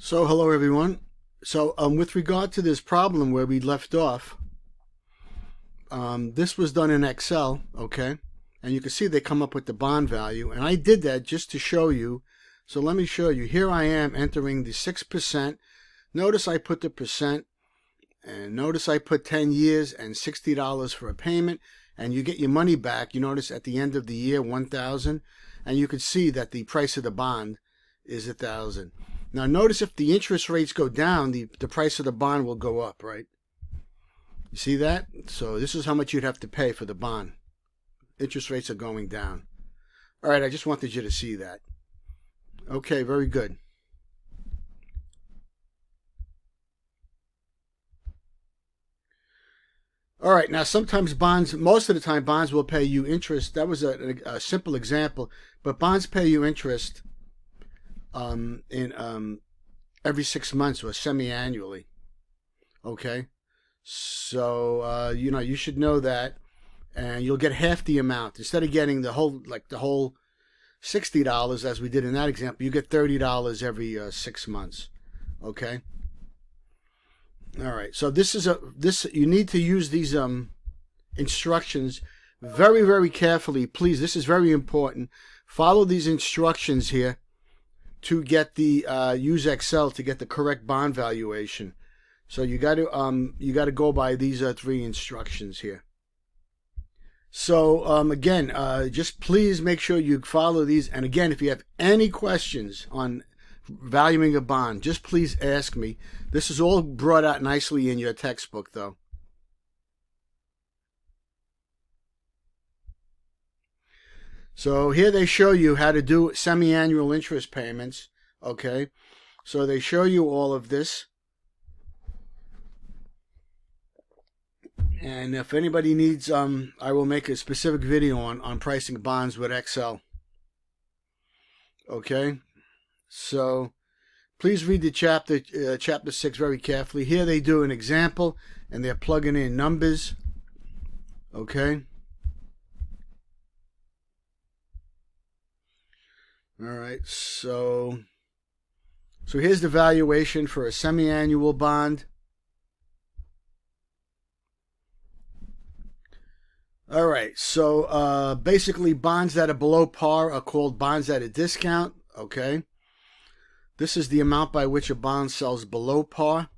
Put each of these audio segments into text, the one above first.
So hello everyone. So with regard to this problem where we left off, this was done in Excel, okay? And you can see they come up with the bond value. And I did that just to show you. So let me show you. Here I am entering the 6%. Notice I put the percent. And notice I put 10 years and $60 for a payment. And you get your money back. You notice at the end of the year, $1,000. And you can see that the price of the bond is $1,000. Now notice if the interest rates go down, the price of the bond will go up, right? You see that? So this is how much you'd have to pay for the bond. Interest rates are going down. All right, I just wanted you to see that. Okay, very good. All right, now sometimes bonds, most of the time bonds will pay you interest. That was a simple example, but bonds pay you interest in every 6 months or semi-annually. Okay, so you should know that, and you'll get half the amount instead of getting the whole $60 as we did in that example. You get $30 every 6 months. Okay. All right. So you need to use these instructions very, very carefully, please. This is very important. Follow these instructions here to get the use Excel to get the correct bond valuation. So you got to go by these 3 instructions here. So again, just please make sure you follow these. And again, if you have any questions on valuing a bond, just please ask me. This is all brought out nicely in your textbook, though. So here they show you how to do semi-annual interest payments, okay? So they show you all of this. And if anybody needs, I will make a specific video on pricing bonds with Excel. Okay? So please read the chapter 6 very carefully. Here they do an example, and they're plugging in numbers. Okay? All right, so here's the valuation for a semi-annual bond. All right, so basically bonds that are below par are called bonds at a discount, okay? This is the amount by which a bond sells below par.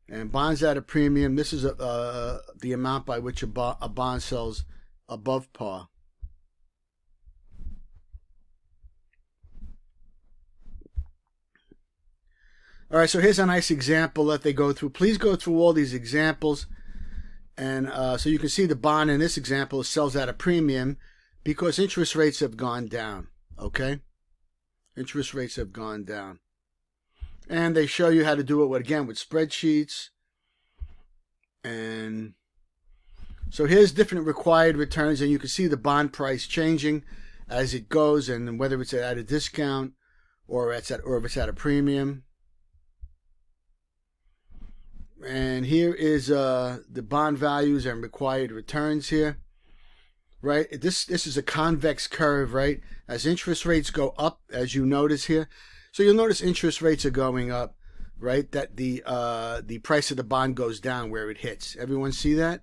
And bonds at a premium, this is the amount by which a bond sells above par. All right, so here's a nice example that they go through. Please go through all these examples. And so you can see the bond in this example sells at a premium because interest rates have gone down. Okay? Interest rates have gone down. And they show you how to do it, again, with spreadsheets. And so here's different required returns. And you can see the bond price changing as it goes, and whether it's at a discount or if it's at a premium. And here is the bond values and required returns here, right? This is a convex curve, right? As interest rates go up, as you notice here, so you'll notice interest rates are going up, right? That the price of the bond goes down where it hits. Everyone see that?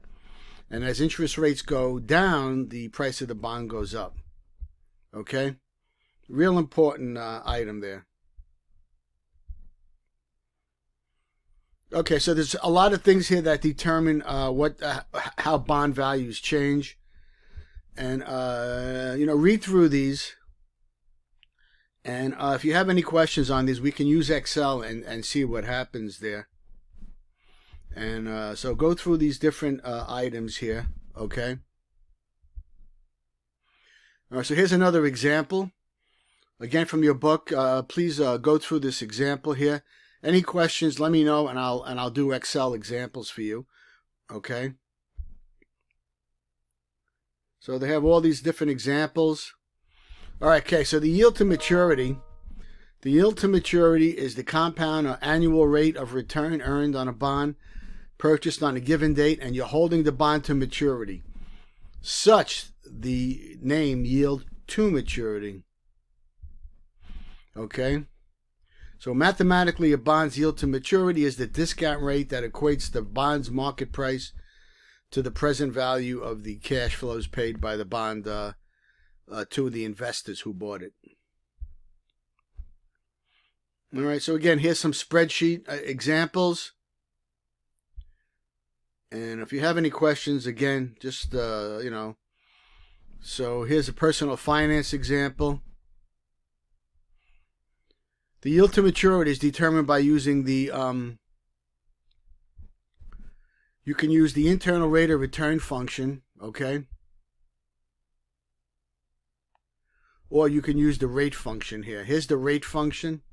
And as interest rates go down, the price of the bond goes up. Okay, real important item there. Okay, so there's a lot of things here that determine how bond values change, and read through these. And if you have any questions on these, we can use Excel and see what happens there. And so go through these different items here. Okay. All right. So here's another example. Again, from your book. Please go through this example here. Any questions, let me know, and I'll do Excel examples for you. Okay? So they have all these different examples. All right, okay, so the yield to maturity. The yield to maturity is the compound or annual rate of return earned on a bond purchased on a given date, and you're holding the bond to maturity. Such the name yield to maturity. Okay? So mathematically, a bond's yield to maturity is the discount rate that equates the bond's market price to the present value of the cash flows paid by the bond to the investors who bought it. All right, so again, here's some spreadsheet examples. And if you have any questions, again, just, So here's a personal finance example. The yield to maturity is determined by using the, you can use the internal rate of return function, okay? Or you can use the rate function here. Here's the rate function.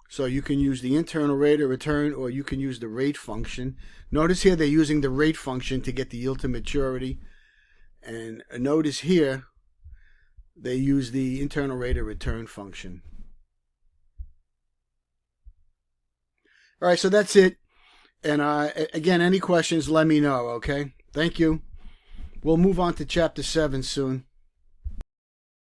So you can use the internal rate of return, or you can use the rate function. Notice here they're using the rate function to get the yield to maturity. And notice here they use the internal rate of return function. All right, so that's it. And again, any questions, let me know, okay? Thank you. We'll move on to Chapter 7 soon.